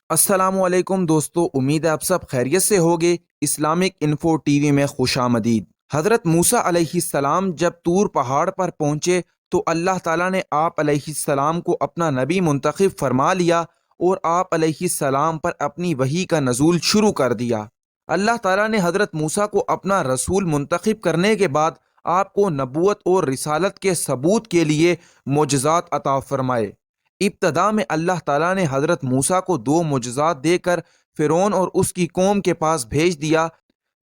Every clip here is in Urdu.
السلام علیکم دوستو، امید ہے آپ سب خیریت سے ہوگے۔ اسلامک انفو ٹی وی میں خوش آمدید۔ حضرت موسیٰ علیہ السلام جب طور پہاڑ پر پہنچے تو اللہ تعالیٰ نے آپ علیہ السلام کو اپنا نبی منتخب فرما لیا اور آپ علیہ السلام پر اپنی وحی کا نزول شروع کر دیا۔ اللہ تعالیٰ نے حضرت موسیٰ کو اپنا رسول منتخب کرنے کے بعد آپ کو نبوت اور رسالت کے ثبوت کے لیے معجزات عطا فرمائے۔ ابتدا میں اللہ تعالیٰ نے حضرت موسیٰ کو 2 معجزات دے کر فرعون اور اس کی قوم کے پاس بھیج دیا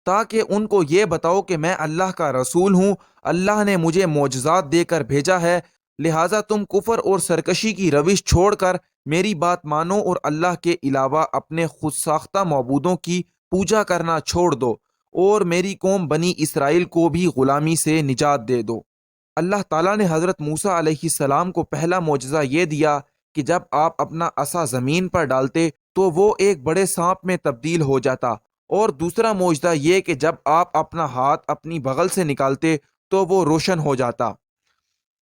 تاکہ ان کو یہ بتاؤ کہ میں اللہ کا رسول ہوں، اللہ نے مجھے معجزات دے کر بھیجا ہے، لہٰذا تم کفر اور سرکشی کی روش چھوڑ کر میری بات مانو اور اللہ کے علاوہ اپنے خود ساختہ معبودوں کی پوجا کرنا چھوڑ دو اور میری قوم بنی اسرائیل کو بھی غلامی سے نجات دے دو۔ اللہ تعالیٰ نے حضرت موسیٰ علیہ السلام کو پہلا معجزہ یہ دیا کہ جب آپ اپنا عصا زمین پر ڈالتے تو وہ ایک بڑے سانپ میں تبدیل ہو جاتا، اور دوسرا معجزہ یہ کہ جب آپ اپنا ہاتھ اپنی بغل سے نکالتے تو وہ روشن ہو جاتا۔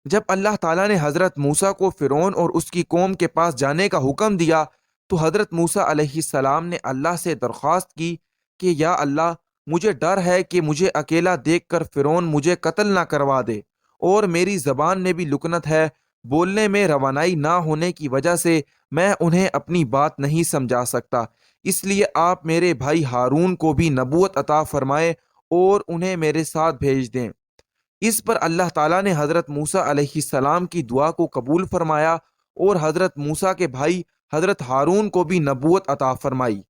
جب اللہ تعالیٰ نے حضرت موسیٰ کو فرعون اور اس کی قوم کے پاس جانے کا حکم دیا تو حضرت موسیٰ علیہ السلام نے اللہ سے درخواست کی کہ یا اللہ، مجھے ڈر ہے کہ مجھے اکیلا دیکھ کر فرعون مجھے قتل نہ کروا دے، اور میری زبان میں بھی لکنت ہے، بولنے میں روانائی نہ ہونے کی وجہ سے میں انہیں اپنی بات نہیں سمجھا سکتا، اس لیے آپ میرے بھائی ہارون کو بھی نبوت عطا فرمائے اور انہیں میرے ساتھ بھیج دیں۔ اس پر اللہ تعالیٰ نے حضرت موسیٰ علیہ السلام کی دعا کو قبول فرمایا اور حضرت موسیٰ کے بھائی حضرت ہارون کو بھی نبوت عطا فرمائی۔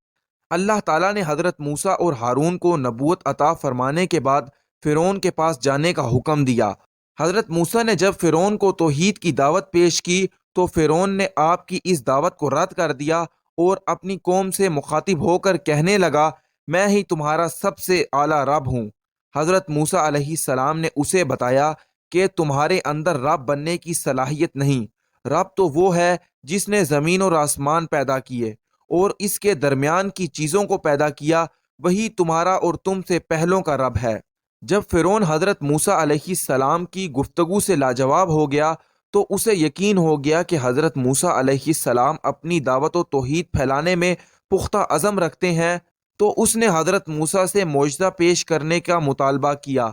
اللہ تعالیٰ نے حضرت موسیٰ اور ہارون کو نبوت عطا فرمانے کے بعد فرعون کے پاس جانے کا حکم دیا۔ حضرت موسیٰ نے جب فرعون کو توحید کی دعوت پیش کی تو فرعون نے آپ کی اس دعوت کو رد کر دیا اور اپنی قوم سے مخاطب ہو کر کہنے لگا، میں ہی تمہارا سب سے اعلیٰ رب ہوں۔ حضرت موسیٰ علیہ السلام نے اسے بتایا کہ تمہارے اندر رب بننے کی صلاحیت نہیں، رب تو وہ ہے جس نے زمین اور آسمان پیدا کیے اور اس کے درمیان کی چیزوں کو پیدا کیا، وہی تمہارا اور تم سے پہلوں کا رب ہے۔ جب فرعون حضرت موسیٰ علیہ السلام کی گفتگو سے لاجواب ہو گیا تو اسے یقین ہو گیا کہ حضرت موسیٰ علیہ السلام اپنی دعوت و توحید پھیلانے میں پختہ عزم رکھتے ہیں، تو اس نے حضرت موسیٰ سے معجزہ پیش کرنے کا مطالبہ کیا۔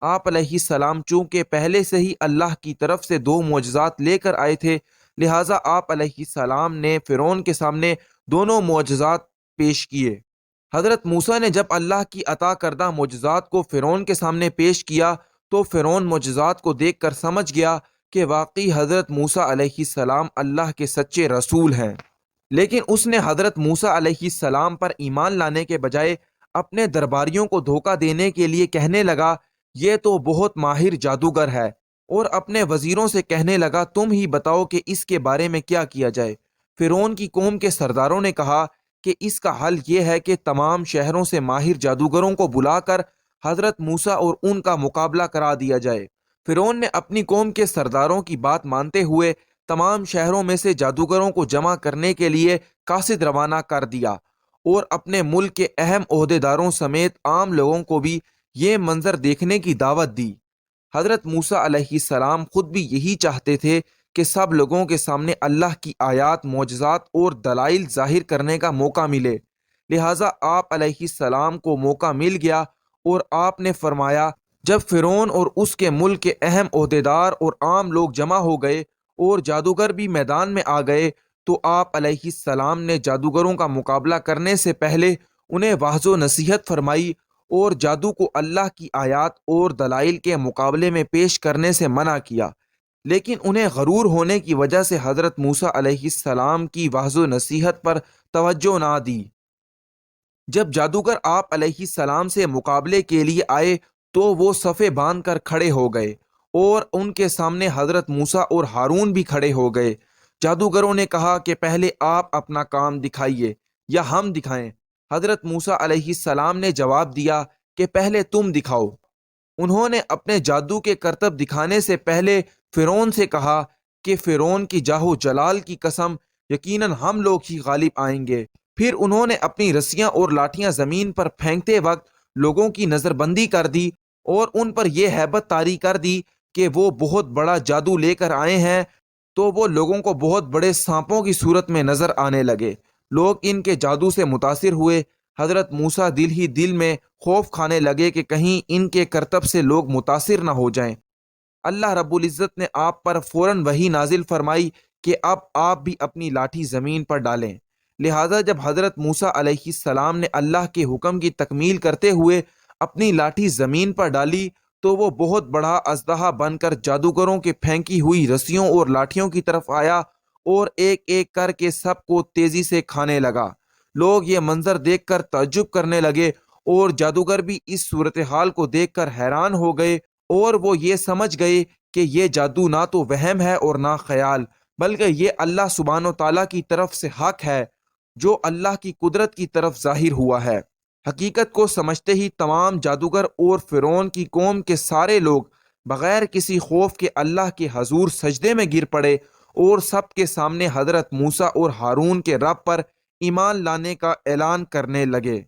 آپ علیہ السلام چونکہ پہلے سے ہی اللہ کی طرف سے 2 معجزات لے کر آئے تھے، لہٰذا آپ علیہ السلام نے فرعون کے سامنے دونوں معجزات پیش کیے۔ حضرت موسیٰ نے جب اللہ کی عطا کردہ معجزات کو فرعون کے سامنے پیش کیا تو فرعون معجزات کو دیکھ کر سمجھ گیا کہ واقعی حضرت موسیٰ علیہ السلام اللہ کے سچے رسول ہیں، لیکن اس نے حضرت موسیٰ علیہ السلام پر ایمان لانے کے بجائے اپنے درباریوں کو دھوکہ دینے کے لیے کہنے لگا، یہ تو بہت ماہر جادوگر ہے، اور اپنے وزیروں سے کہنے لگا، تم ہی بتاؤ کہ اس کے بارے میں کیا کیا جائے۔ فرعون کی قوم کے سرداروں نے کہا کہ اس کا حل یہ ہے کہ تمام شہروں سے ماہر جادوگروں کو بلا کر حضرت موسیٰ اور ان کا مقابلہ کرا دیا جائے۔ فرعون نے اپنی قوم کے سرداروں کی بات مانتے ہوئے تمام شہروں میں سے جادوگروں کو جمع کرنے کے لیے قاصد روانہ کر دیا اور اپنے ملک کے اہم عہدیداروں سمیت عام لوگوں کو بھی یہ منظر دیکھنے کی دعوت دی۔ حضرت موسیٰ علیہ السلام خود بھی یہی چاہتے تھے کہ سب لوگوں کے سامنے اللہ کی آیات، معجزات اور دلائل ظاہر کرنے کا موقع ملے، لہٰذا آپ علیہ السلام کو موقع مل گیا اور آپ نے فرمایا، جب فرعون اور اس کے ملک کے اہم عہدیدار اور عام لوگ جمع ہو گئے اور جادوگر بھی میدان میں آ گئے تو آپ علیہ السلام نے جادوگروں کا مقابلہ کرنے سے پہلے انہیں واعظ و نصیحت فرمائی اور جادو کو اللہ کی آیات اور دلائل کے مقابلے میں پیش کرنے سے منع کیا، لیکن انہیں غرور ہونے کی وجہ سے حضرت موسیٰ علیہ السلام کی واعظ و نصیحت پر توجہ نہ دی۔ جب جادوگر آپ علیہ السلام سے مقابلے کے لیے آئے تو وہ صفیں باندھ کر کھڑے ہو گئے اور ان کے سامنے حضرت موسیٰ اور ہارون بھی کھڑے ہو گئے۔ جادوگروں نے کہا کہ پہلے آپ اپنا کام دکھائیے یا ہم دکھائیں؟ حضرت موسیٰ علیہ السلام نے جواب دیا کہ پہلے تم دکھاؤ۔ انہوں نے اپنے جادو کے کرتب دکھانے سے پہلے فرعون سے کہا کہ فرعون کی جاہ و جلال کی قسم، یقیناً ہم لوگ ہی غالب آئیں گے۔ پھر انہوں نے اپنی رسیاں اور لاٹھیاں زمین پر پھینکتے وقت لوگوں کی نظر بندی کر دی اور ان پر یہ ہیبت طاری کر دی کہ وہ بہت بڑا جادو لے کر آئے ہیں، تو وہ لوگوں کو بہت بڑے سانپوں کی صورت میں نظر آنے لگے۔ لوگ ان کے جادو سے متاثر ہوئے۔ حضرت موسیٰ دل ہی دل میں خوف کھانے لگے کہ کہیں ان کے کرتب سے لوگ متاثر نہ ہو جائیں۔ اللہ رب العزت نے آپ پر فوراً وحی نازل فرمائی کہ اب آپ بھی اپنی لاٹھی زمین پر ڈالیں۔ لہٰذا جب حضرت موسیٰ علیہ السلام نے اللہ کے حکم کی تکمیل کرتے ہوئے اپنی لاٹھی زمین پر ڈالی تو وہ بہت بڑا اژدہا بن کر جادوگروں کے پھینکی ہوئی رسیوں اور لاٹھیوں کی طرف آیا اور ایک ایک کر کے سب کو تیزی سے کھانے لگا۔ لوگ یہ منظر دیکھ کر تعجب کرنے لگے اور جادوگر بھی اس صورتحال کو دیکھ کر حیران ہو گئے، اور وہ یہ سمجھ گئے کہ یہ جادو نہ تو وہم ہے اور نہ خیال، بلکہ یہ اللہ سبحانہ و تعالیٰ کی طرف سے حق ہے جو اللہ کی قدرت کی طرف ظاہر ہوا ہے۔ حقیقت کو سمجھتے ہی تمام جادوگر اور فرعون کی قوم کے سارے لوگ بغیر کسی خوف کے اللہ کے حضور سجدے میں گر پڑے اور سب کے سامنے حضرت موسیٰ اور ہارون کے رب پر ایمان لانے کا اعلان کرنے لگے۔